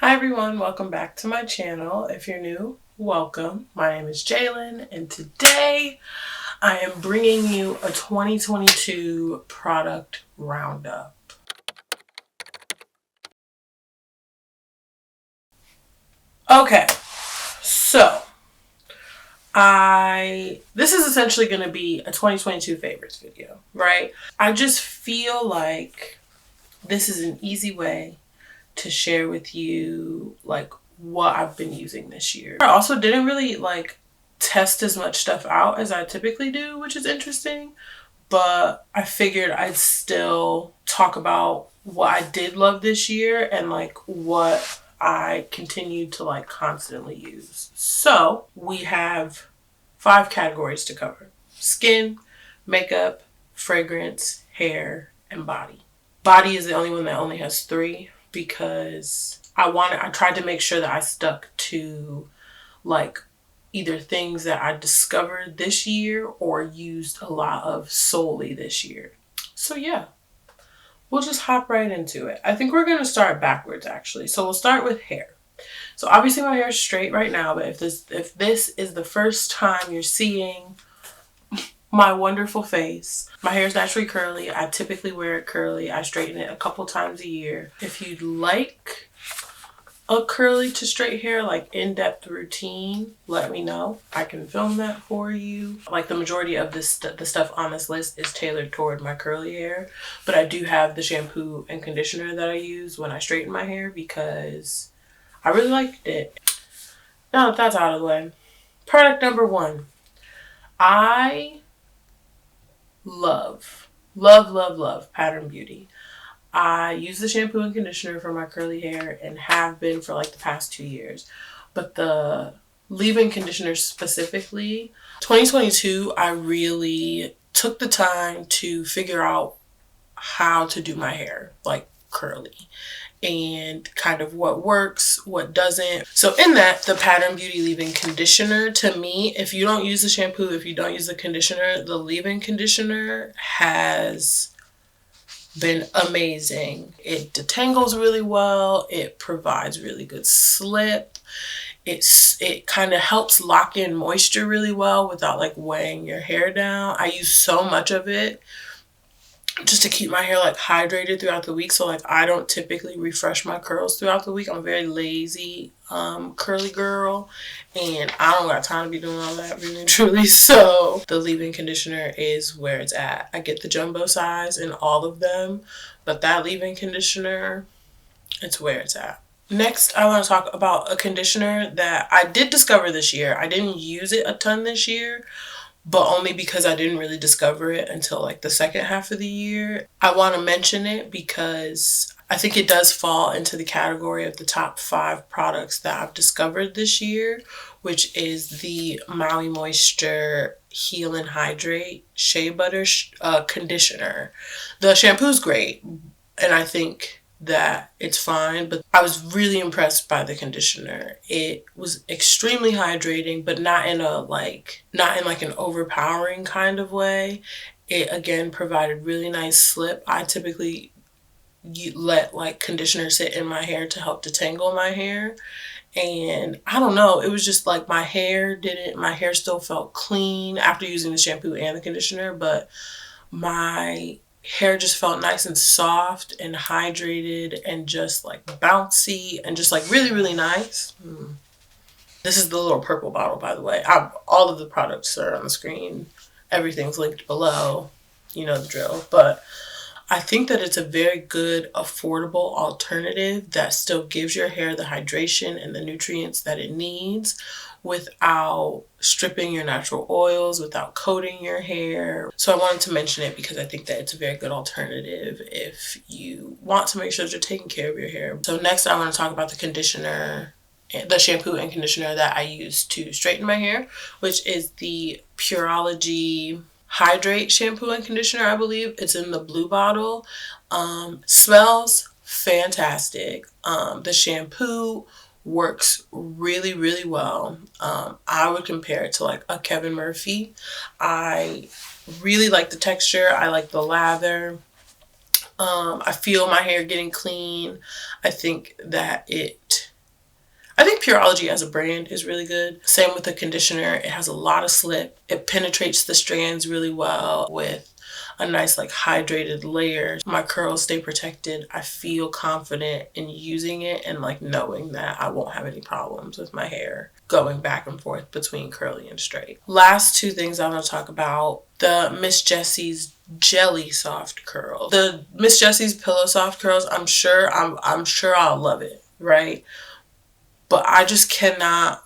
Hi everyone, welcome back to my channel. If you're new, welcome. My name is Jaelyn and today I am bringing you a 2022 product roundup. Okay, so this is essentially going to be a 2022 favorites video, right? I just feel like this is an easy way to share with you like what I've been using this year. I also didn't really test as much stuff out as I typically do, which is interesting, but I figured I'd still talk about what I did love this year and what I continue to constantly use. So we have 5 categories to cover: skin, makeup, fragrance, hair, and body. Body is the only one that only has 3 because I tried to make sure that I stuck to either things that I discovered this year or used a lot of solely this year. So yeah, we'll just hop right into it. I think we're going to start backwards actually. So we'll start with hair. So obviously my hair is straight right now, but if this is the first time you're seeing my wonderful face, my hair is naturally curly. I typically wear it curly. I straighten it a couple times a year. If you'd like a curly to straight hair, in-depth routine, let me know. I can film that for you. The majority of the stuff on this list is tailored toward my curly hair, but I do have the shampoo and conditioner that I use when I straighten my hair because I really liked it. Now that that's out of the way, product number 1. I love Pattern Beauty. I use the shampoo and conditioner for my curly hair and have been for the past 2 years. But the leave-in conditioner specifically, 2022, I really took the time to figure out how to do my hair curly and kind of what works, what doesn't. So in that, the Pattern Beauty leave-in conditioner, to me, if you don't use the shampoo, if you don't use the conditioner, the leave-in conditioner has been amazing. It detangles really well. It provides really good slip. It kind of helps lock in moisture really well without weighing your hair down. I use so much of it just to keep my hair hydrated throughout the week. So I don't typically refresh my curls throughout the week. I'm a very lazy curly girl and I don't got time to be doing all that, really and truly. So the leave-in conditioner is where it's at. I get the jumbo size in all of them, but that leave-in conditioner, it's where it's at. Next, I want to talk about a conditioner that I did discover this year. I didn't use it a ton this year, but only because I didn't really discover it until the second half of the year. I want to mention it because I think it does fall into the category of the top 5 products that I've discovered this year, which is the Maui Moisture Heal and Hydrate Shea Butter Conditioner. The shampoo's great, and I think that it's fine, but I was really impressed by the conditioner. It was extremely hydrating, but not in an overpowering kind of way. It again provided really nice slip. I typically let conditioner sit in my hair to help detangle my hair, and I don't know, it was just my hair still felt clean after using the shampoo and the conditioner, but my hair just felt nice and soft and hydrated and just bouncy and just really, really nice. This is the little purple bottle, by the way. All of the products are on the screen. Everything's linked below. You know the drill. But I think that it's a very good, affordable alternative that still gives your hair the hydration and the nutrients that it needs without stripping your natural oils, without coating your hair. So I wanted to mention it because I think that it's a very good alternative if you want to make sure that you're taking care of your hair. So next I want to talk about the conditioner, the shampoo and conditioner that I use to straighten my hair, which is the Pureology Hydrate shampoo and conditioner. I believe it's in the blue bottle. Smells fantastic. The shampoo works really, really well. I would compare it to a Kevin Murphy. I really like the texture. I like the lather. I feel my hair getting clean. I think that it I think Pureology as a brand is really good. Same with the conditioner. It has a lot of slip. It penetrates the strands really well with a nice like hydrated layer. My curls stay protected. I feel confident in using it and like knowing that I won't have any problems with my hair going back and forth between curly and straight. Last two things I want to talk about: the Miss Jessie's Jelly Soft Curl. The Miss Jessie's Pillow Soft Curls, I'm sure I'll love it, right? But I just cannot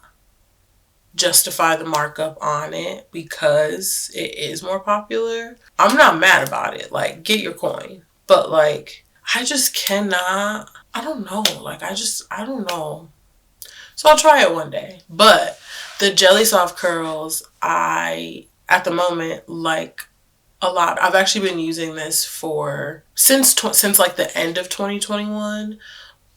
justify the markup on it because it is more popular. I'm not mad about it. Like, get your coin. But like, I just cannot. I don't know. Like, I don't know. So I'll try it one day. But the Jelly Soft Curls, I, at the moment, like a lot. I've actually been using this since like the end of 2021.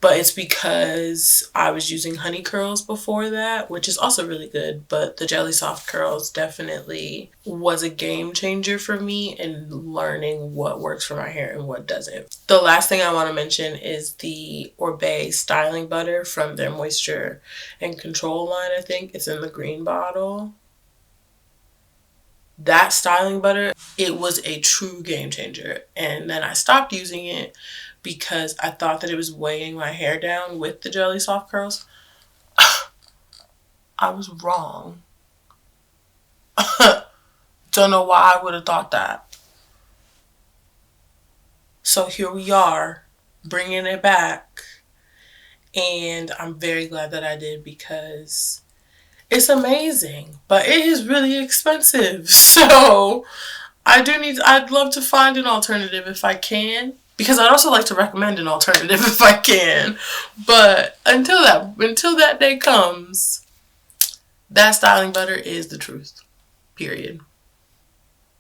But it's because I was using honey curls before that, which is also really good. But the Jelly Soft Curls definitely was a game changer for me in learning what works for my hair and what doesn't. The last thing I want to mention is the Oribe styling butter from their Moisture and Control line. I think it's in the green bottle. That styling butter, it was a true game changer. And then I stopped using it because I thought that it was weighing my hair down with the Jelly Soft Curls. I was wrong. Don't know why I would have thought that. So here we are, bringing it back. And I'm very glad that I did because it's amazing. But it is really expensive. So I'd love to find an alternative if I can. Because I'd also like to recommend an alternative if I can. But until that day comes, that styling butter is the truth. Period.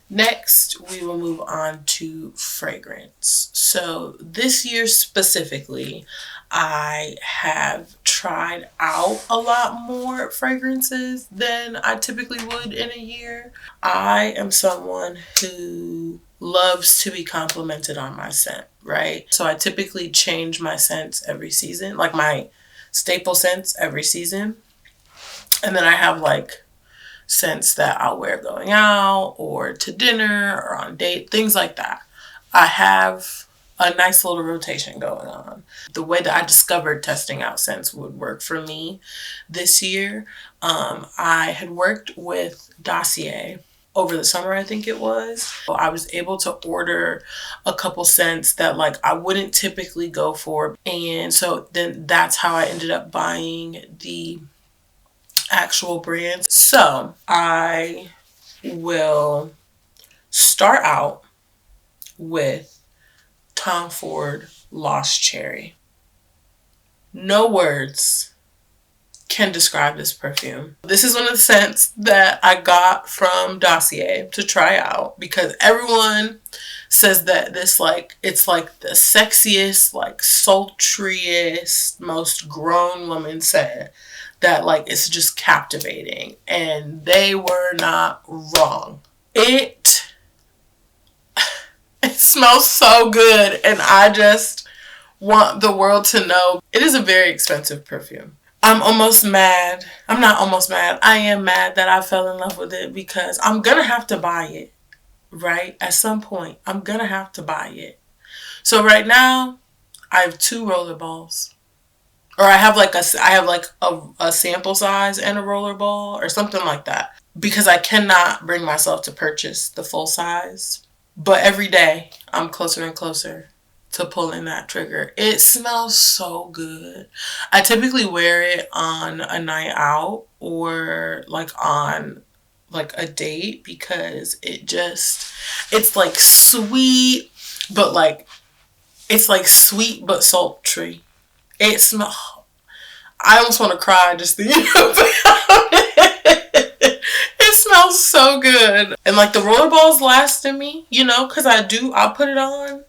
Next, we will move on to fragrance. So this year specifically, I have tried out a lot more fragrances than I typically would in a year. I am someone who loves to be complimented on my scent, right? So I typically change my scents every season, like my staple scents every season. And then I have like scents that I'll wear going out or to dinner or on date, things like that. I have a nice little rotation going on. The way that I discovered testing out scents would work for me this year, I had worked with Dossier over the summer, I think it was. So I was able to order a couple scents that like I wouldn't typically go for. And so then that's how I ended up buying the actual brands. So I will start out with Tom Ford Lost Cherry. No words can describe this perfume. This is one of the scents that I got from Dossier to try out because everyone says that this like, it's like the sexiest, like sultriest, most grown woman scent that like it's just captivating, and they were not wrong. It smells so good, and I just want the world to know it is a very expensive perfume. I'm almost mad. I'm not almost mad. I am mad that I fell in love with it because I'm gonna have to buy it, right? At some point, I'm gonna have to buy it. So right now, I have 2 roller balls. Or I have like a sample size and a roller ball or something like that. Because I cannot bring myself to purchase the full size. But every day, I'm closer and closer to pulling that trigger. It smells so good. I typically wear it on a night out or like on like a date because it's like sweet, but like, it's like sweet but sultry. It smells, I almost want to cry just thinking about it. It smells so good. And like the roller balls last in me, you know, because I'll put it on.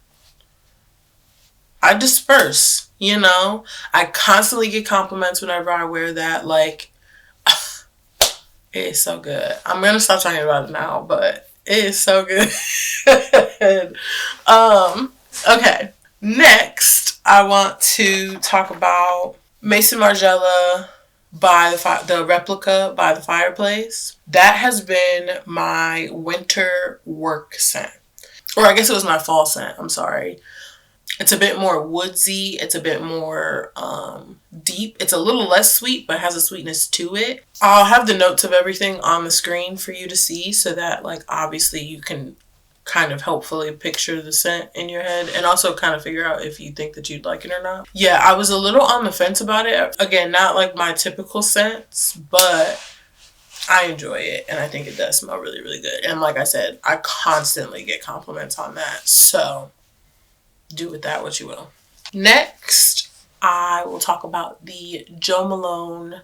I disperse, you know. I constantly get compliments whenever I wear that. Like, it is so good. I'm going to stop talking about it now, but it is so good. Okay. Next, I want to talk about Maison Margiela by the replica by the fireplace. That has been my winter work scent. Or I guess it was my fall scent. I'm sorry. It's a bit more woodsy. It's a bit more deep. It's a little less sweet, but has a sweetness to it. I'll have the notes of everything on the screen for you to see so that, like, obviously you can kind of helpfully picture the scent in your head and also kind of figure out if you think that you'd like it or not. Yeah, I was a little on the fence about it. Again, not like my typical scents, but I enjoy it and I think it does smell really, really good. And like I said, I constantly get compliments on that. So do with that what you will. Next, I will talk about the Jo Malone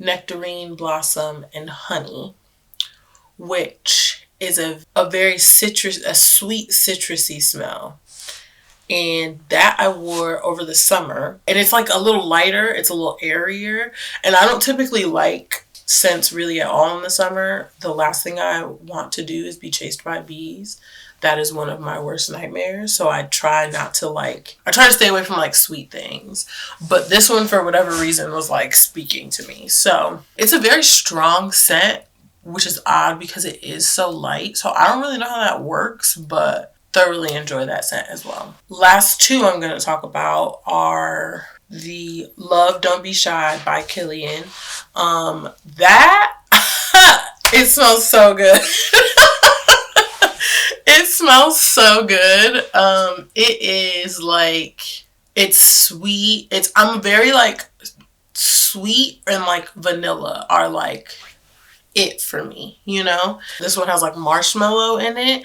Nectarine Blossom and Honey, which is a very a sweet citrusy smell. And that I wore over the summer. And it's like a little lighter. It's a little airier. And I don't typically like scents really at all in the summer. The last thing I want to do is be chased by bees. That is one of my worst nightmares. So I try to stay away from like sweet things. But this one, for whatever reason, was like speaking to me. So it's a very strong scent, which is odd because it is so light. So I don't really know how that works, but thoroughly enjoy that scent as well. Last two I'm going to talk about are the Love Don't Be Shy by Killian. That, it smells so good. It smells so good. It is like, it's sweet. I'm very like sweet and like vanilla are like it for me, you know? This one has like marshmallow in it.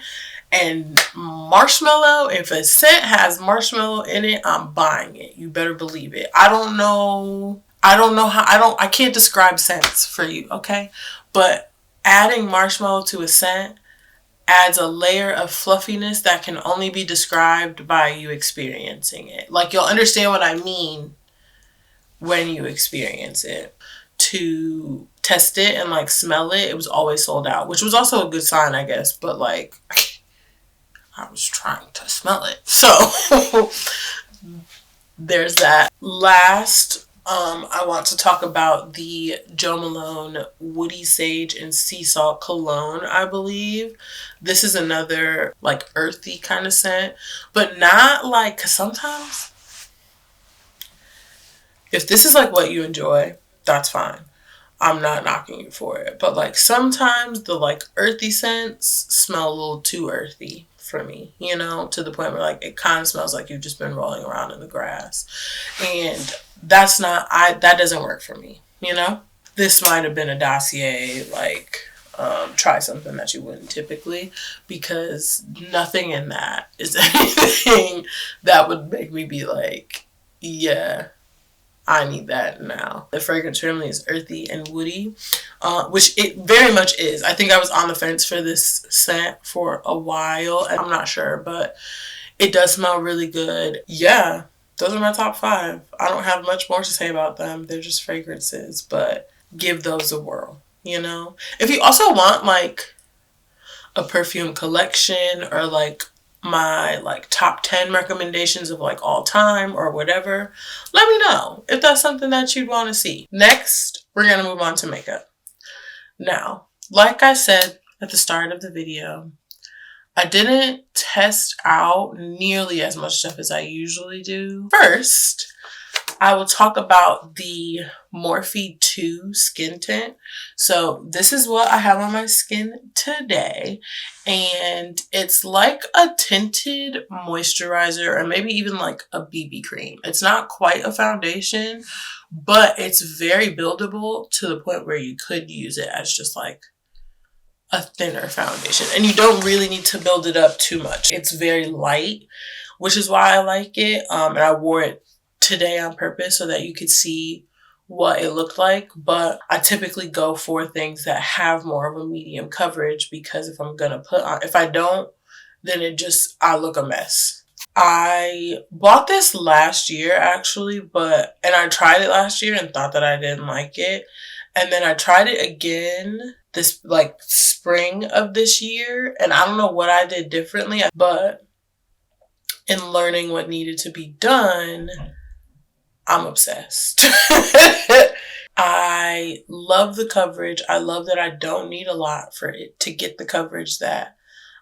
And marshmallow, if a scent has marshmallow in it, I'm buying it. You better believe it. I can't describe scents for you, okay? But adding marshmallow to a scent adds a layer of fluffiness that can only be described by you experiencing it. Like, you'll understand what I mean when you experience it. To test it and like smell it, it was always sold out, which was also a good sign, I guess. But like, I was trying to smell it. So there's that. Last, I want to talk about the Jo Malone Woody Sage and Sea Salt Cologne, I believe. This is another like earthy kind of scent, but not like, because sometimes if this is like what you enjoy, that's fine. I'm not knocking you for it. But like sometimes the like earthy scents smell a little too earthy for me, you know, to the point where like it kind of smells like you've just been rolling around in the grass. And that doesn't work for me, you know? This might have been a dossier, like, try something that you wouldn't typically, because nothing in that is anything that would make me be like, yeah, I need that now. The fragrance family is earthy and woody, which it very much is. I think I was on the fence for this scent for a while, and I'm not sure, but it does smell really good. Yeah, those are my top 5. I don't have much more to say about them. They're just fragrances, but give those a whirl, you know? If you also want like a perfume collection or like my like top 10 recommendations of like all time or whatever, let me know if that's something that you'd want to see. Next, we're going to move on to makeup. Now, like I said at the start of the video, I didn't test out nearly as much stuff as I usually do. First, I will talk about the Morphe 2 skin tint. So this is what I have on my skin today. And it's like a tinted moisturizer or maybe even like a BB cream. It's not quite a foundation, but it's very buildable to the point where you could use it as just like a thinner foundation. And you don't really need to build it up too much. It's very light, which is why I like it. And I wore it today on purpose so that you could see what it looked like. But I typically go for things that have more of a medium coverage, because if I'm gonna put on, if I don't, then I look a mess. I bought this last year actually, and I tried it last year and thought that I didn't like it. And then I tried it again this like spring of this year, and I don't know what I did differently, but in learning what needed to be done, I'm obsessed. I love the coverage. I love that I don't need a lot for it to get the coverage that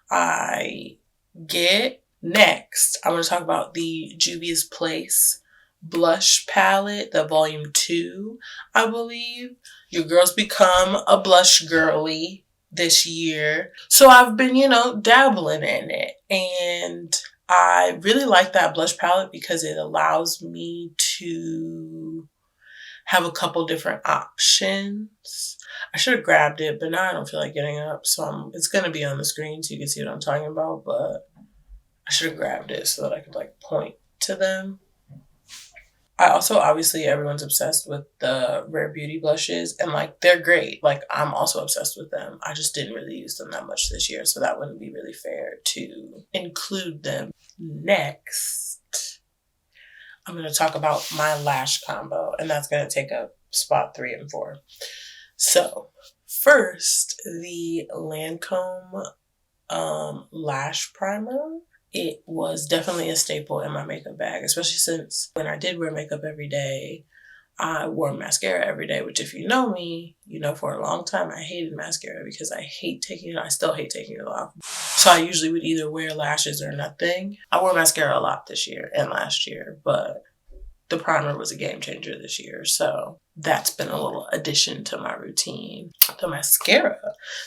I get. Next, I'm going to talk about the Juvia's Place blush palette, the volume 2, I believe. Your girl's become a blush girly this year. So I've been, dabbling in it. And I really like that blush palette because it allows me to have a couple different options. I should have grabbed it, but now I don't feel like getting up. So it's going to be on the screen so you can see what I'm talking about. But I should have grabbed it so that I could point to them. I also, obviously, everyone's obsessed with the Rare Beauty blushes, and they're great. I'm also obsessed with them. I just didn't really use them that much this year, so that wouldn't be really fair to include them. Next, I'm going to talk about my lash combo, and that's going to take up spot 3 and 4. So, first, the Lancome lash primer. It was definitely a staple in my makeup bag, especially since when I did wear makeup every day, I wore mascara every day, which if you know me, for a long time I hated mascara because I still hate taking it off. So I usually would either wear lashes or nothing. I wore mascara a lot this year and last year, but the primer was a game changer this year. So that's been a little addition to my routine. The mascara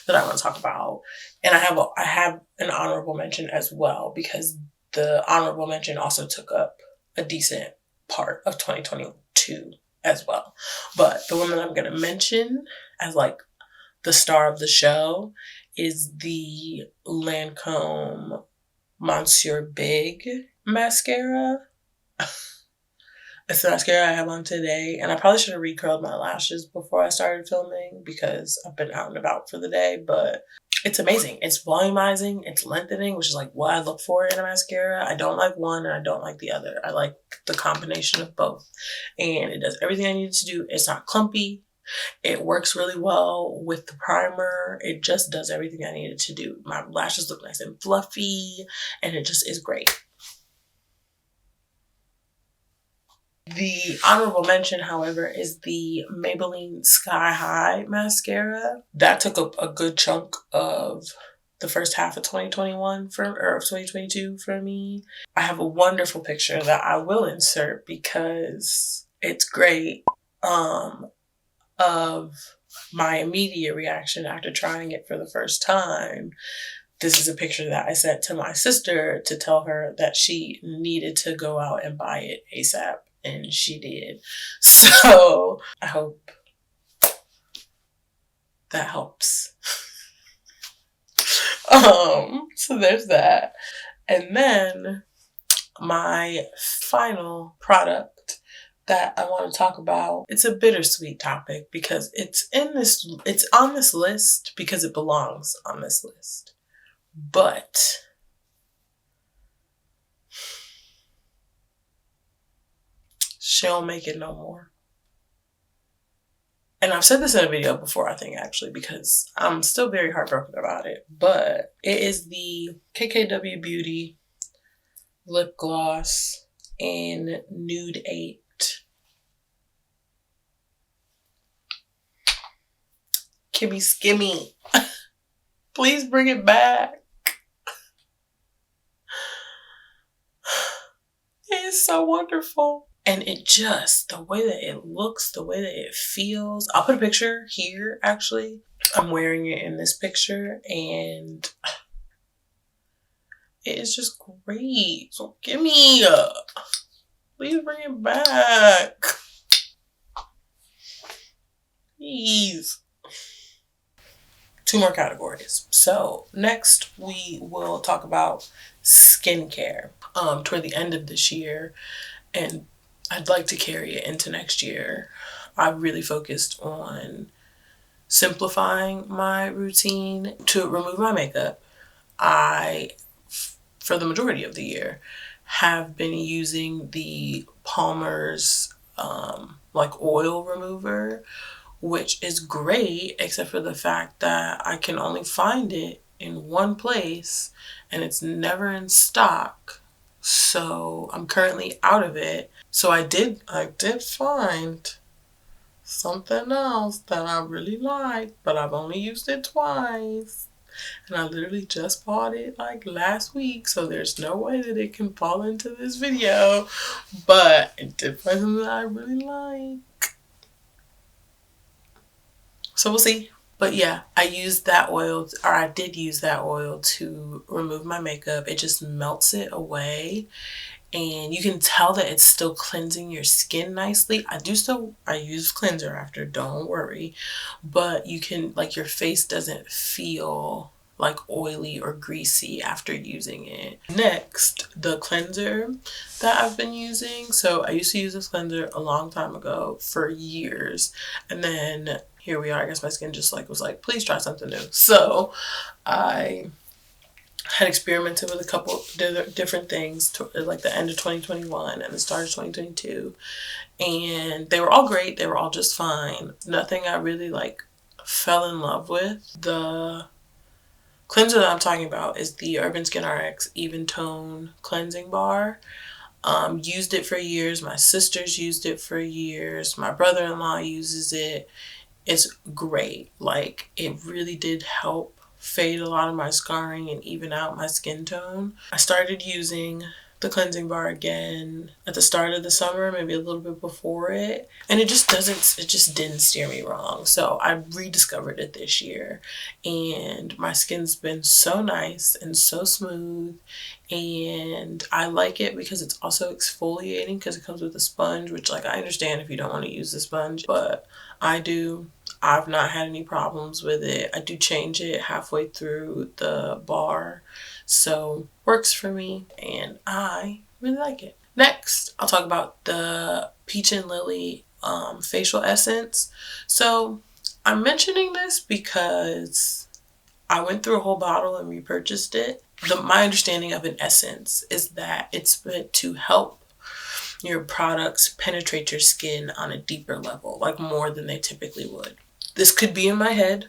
that I want to talk about, and I have an honorable mention as well, because the honorable mention also took up a decent part of 2022 as well. But the one that I'm going to mention as the star of the show is the Lancome Monsieur Big mascara. It's the mascara I have on today, and I probably should have recurled my lashes before I started filming because I've been out and about for the day, but it's amazing. It's volumizing, it's lengthening, which is what I look for in a mascara. I don't like one and I don't like the other. I like the combination of both, and it does everything I need it to do. It's not clumpy. It works really well with the primer. It just does everything I need it to do. My lashes look nice and fluffy, and it just is great. The honorable mention, however, is the Maybelline Sky High mascara. That took up a good chunk of the first half of 2021 of 2022 for me. I have a wonderful picture that I will insert because it's great of my immediate reaction after trying it for the first time. This is a picture that I sent to my sister to tell her that she needed to go out and buy it ASAP. And she did. So I hope that helps. So there's that. And then my final product that I want to talk about, it's a bittersweet topic because it's on this list because it belongs on this list. But she don't make it no more. And I've said this in a video before, I think, actually, because I'm still very heartbroken about it. But it is the KKW Beauty lip gloss in Nude 8. Kimmy Skimmy. Please bring it back. It is so wonderful. And it just, the way that it looks, the way that it feels. I'll put a picture here, actually. I'm wearing it in this picture, and it is just great. So give me please bring it back. Please. 2 more categories. So next we will talk about skincare. Toward the end of this year, and I'd like to carry it into next year, I really focused on simplifying my routine to remove my makeup. I, for the majority of the year, have been using the Palmer's oil remover, which is great, except for the fact that I can only find it in one place and it's never in stock. So I'm currently out of it. So I did find something else that I really like, but I've only used it twice. And I literally just bought it like last week, so there's no way that it can fall into this video. But it did find something that I really like. So we'll see. But yeah, I did use that oil to remove my makeup. It just melts it away. And you can tell that it's still cleansing your skin nicely. I use cleanser after, don't worry. But you can, like, your face doesn't feel like oily or greasy after using it. Next, the cleanser that I've been using. So I used to use this cleanser a long time ago for years. And then here we are. I guess my skin just was like, please try something new. So I had experimented with a couple different things like the end of 2021 and the start of 2022, and they were all great. They were all just fine. Nothing I really fell in love with. The cleanser that I'm talking about is the Urban Skin RX Even Tone Cleansing Bar. Used it for years. My sisters used it for years. My brother-in-law uses it. It's great. It really did help fade a lot of my scarring and even out my skin tone. I started using the cleansing bar again at the start of the summer, maybe a little bit before it, and it just didn't steer me wrong. So I rediscovered it this year, and my skin's been so nice and so smooth, and I like it because it's also exfoliating because it comes with a sponge, which I understand if you don't want to use the sponge, but I do. I've not had any problems with it. I do change it halfway through the bar, so works for me, and I really like it. Next, I'll talk about the Peach and Lily facial essence. So I'm mentioning this because I went through a whole bottle and repurchased it. My understanding of an essence is that it's meant to help your products penetrate your skin on a deeper level, more than they typically would. This could be in my head,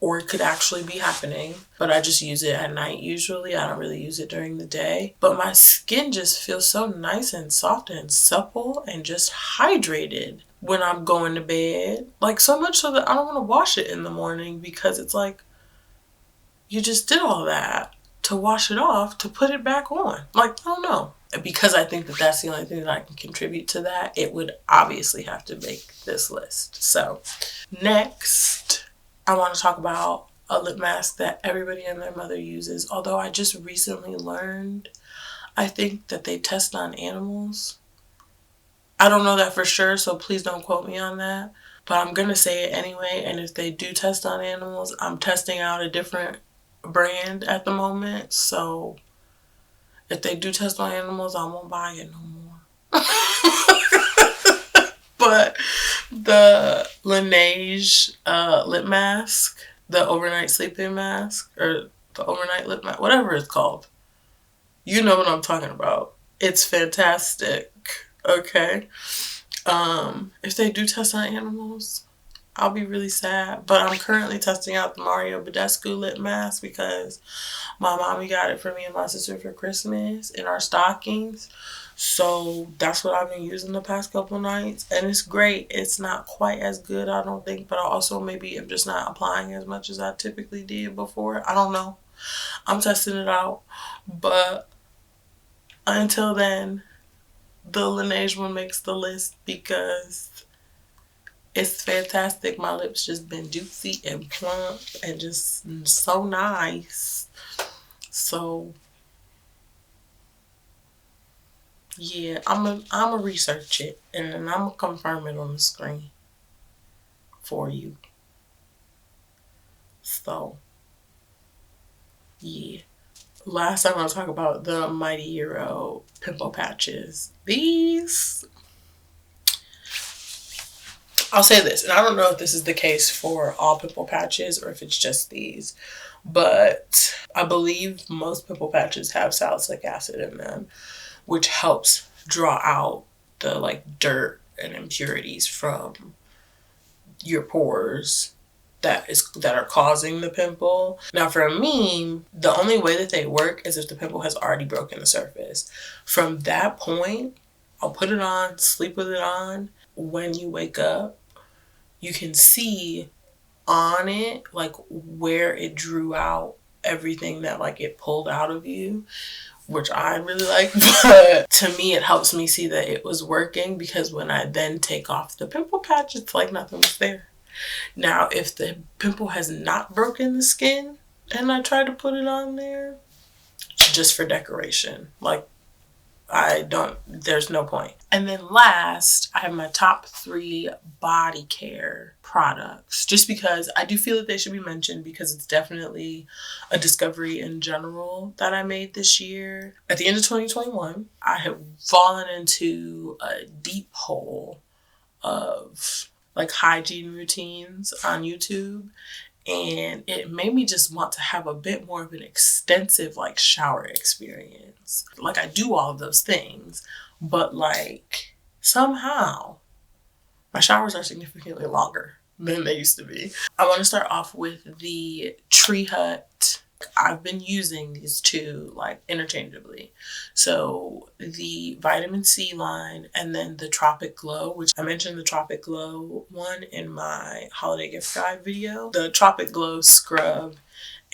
or it could actually be happening, but I just use it at night usually. I don't really use it during the day. But my skin just feels so nice and soft and supple and just hydrated when I'm going to bed. So much so that I don't want to wash it in the morning, because it's you just did all that to wash it off to put it back on. I don't know. Because I think that that's the only thing that I can contribute to that, it would obviously have to make this list. So next, I want to talk about a lip mask that everybody and their mother uses. Although I just recently learned, I think that they test on animals. I don't know that for sure, so please don't quote me on that. But I'm going to say it anyway. And if they do test on animals, I'm testing out a different brand at the moment. So if they do test on animals, I won't buy it no more. But the Laneige lip mask, the overnight sleeping mask, or the overnight lip mask, whatever it's called. You know what I'm talking about. It's fantastic. Okay. If they do test on animals, I'll be really sad. But I'm currently testing out the Mario Badescu lip mask because my mommy got it for me and my sister for Christmas in our stockings. So that's what I've been using the past couple nights. And it's great. It's not quite as good, I don't think. But I also maybe am just not applying as much as I typically did before. I don't know. I'm testing it out. But until then, the Laneige one makes the list because it's fantastic. My lips just been juicy and plump and just so nice. So yeah, I'm a research it, and then I'm gonna confirm it on the screen for you. So yeah. Last time I was talking about the Mighty Hero pimple patches. These, I'll say this, and I don't know if this is the case for all pimple patches or if it's just these, but I believe most pimple patches have salicylic acid in them, which helps draw out the dirt and impurities from your pores that are causing the pimple. Now for me, the only way that they work is if the pimple has already broken the surface. From that point, I'll put it on, sleep with it on. When you wake up, you can see on it like where it drew out everything that like it pulled out of you, which I really like. But to me, it helps me see that it was working, because when I then take off the pimple patch, it's like nothing was there. Now, if the pimple has not broken the skin and I try to put it on there just for decoration, like, there's no point. And then last, I have my top 3 body care products, just because I do feel that they should be mentioned, because it's definitely a discovery in general that I made this year. At the end of 2021, I have fallen into a deep hole of like hygiene routines on YouTube. And it made me just want to have a bit more of an extensive like shower experience. Like, I do all of those things, but like somehow my showers are significantly longer than they used to be. I want to start off with the Tree Hut. I've been using these two like interchangeably. So the vitamin C line, and then the Tropic Glow, which I mentioned the Tropic Glow one in my holiday gift guide video. The Tropic Glow scrub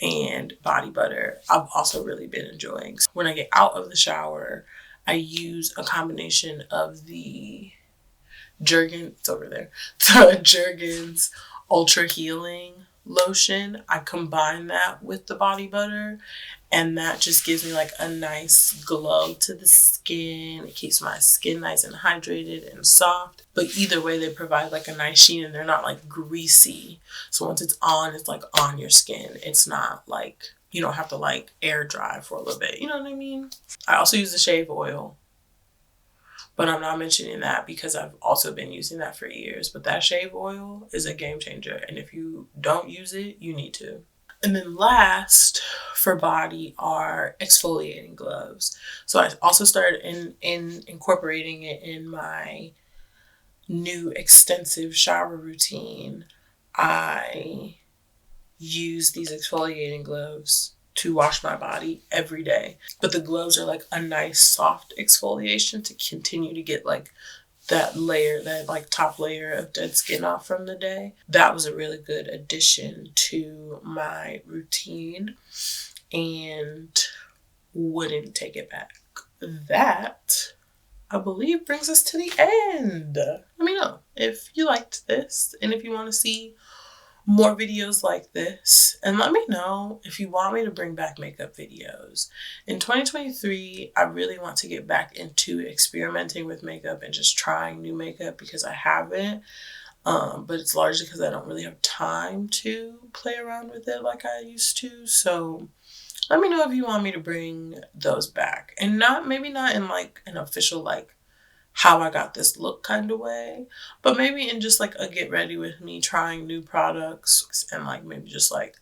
and body butter I've also really been enjoying. So when I get out of the shower, I use a combination of the Jergens, over there, the Jergens Ultra Healing lotion. I combine that with the body butter, and that just gives me like a nice glow to the skin. It keeps my skin nice and hydrated and soft. But either way, they provide like a nice sheen, and they're not like greasy. So once it's on, it's like on your skin. It's not like, you don't have to like air dry for a little bit. You know what I mean? I also use the shave oil, but I'm not mentioning that because I've also been using that for years. But that shave oil is a game changer. And if you don't use it, you need to. And then last for body are exfoliating gloves. So I also started in incorporating it in my new extensive shower routine. I use these exfoliating gloves to wash my body every day. But the gloves are like a nice soft exfoliation to continue to get like that layer, that like top layer of dead skin off from the day. That was a really good addition to my routine, and wouldn't take it back. That, I believe, brings us to the end. Let me know if you liked this, and if you want to see more videos like this, and let me know if you want me to bring back makeup videos. In 2023, I really want to get back into experimenting with makeup and just trying new makeup, because I haven't, but it's largely because I don't really have time to play around with it like I used to. So let me know if you want me to bring those back, and maybe not in like an official like how I got this look kind of way, but maybe in just like a get ready with me trying new products, and like maybe just like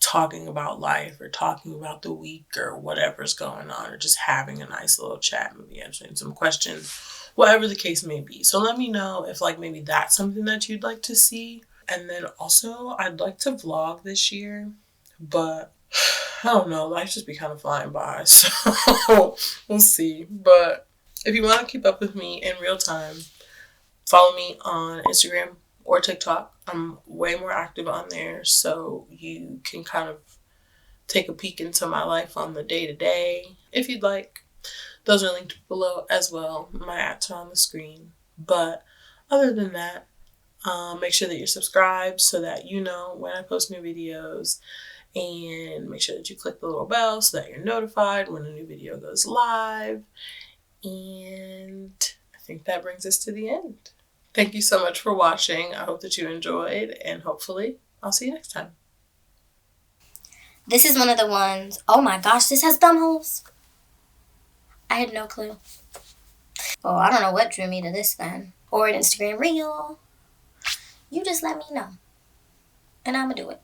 talking about life or talking about the week or whatever's going on, or just having a nice little chat, maybe answering some questions, whatever the case may be. So let me know if like maybe that's something that you'd like to see. And then also I'd like to vlog this year, but I don't know, life just be kind of flying by, so we'll see. But if you want to keep up with me in real time, follow me on Instagram or TikTok. I'm way more active on there, so you can kind of take a peek into my life on the day-to-day if you'd like. Those are linked below as well. My ats are on the screen. But other than that, make sure that you're subscribed so that you know when I post new videos, and make sure that you click the little bell so that you're notified when a new video goes live. And I think that brings us to the end. Thank you so much for watching. I hope that you enjoyed, and hopefully I'll see you next time. This is one of the ones, oh my gosh, this has thumb holes. I had no clue. Well, I don't know what drew me to this then. Or an Instagram reel. You just let me know, and I'ma do it.